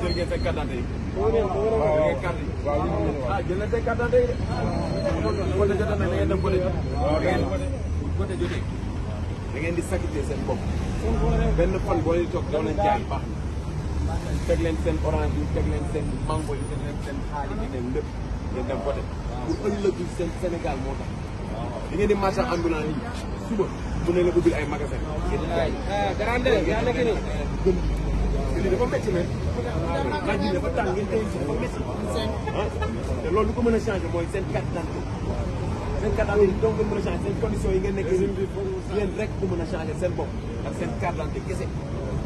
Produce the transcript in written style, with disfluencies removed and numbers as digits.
jël ngeen seen carte d'identité yi. jël nañ seen carte d'identité yi. vote jotee nag da ngeen dem vote. vote jotee da ngeen di sacrifier seen bopp. benn fan boo leen toog doo leen jaay baax na. teg leen seen orange yi teg leen seen mango yi teg leen seen xaal yi teg lépp ngeen dem vote. pour ëllëg seen Sénégal moo tax. di ngeen di marchand ambulant yi suba bu ne la ubbil ay magasin. lii dafa métti mais laaj bi dafa tàng ngeen tey dafa métti te loolu lu ko mën a changé mooy seen carte d'identité seen carte d'identité yi donc mën a changé seen conditions yi ngeen nekkee leen rek ku mën a changé seen bopp ak seen carte d'identité kese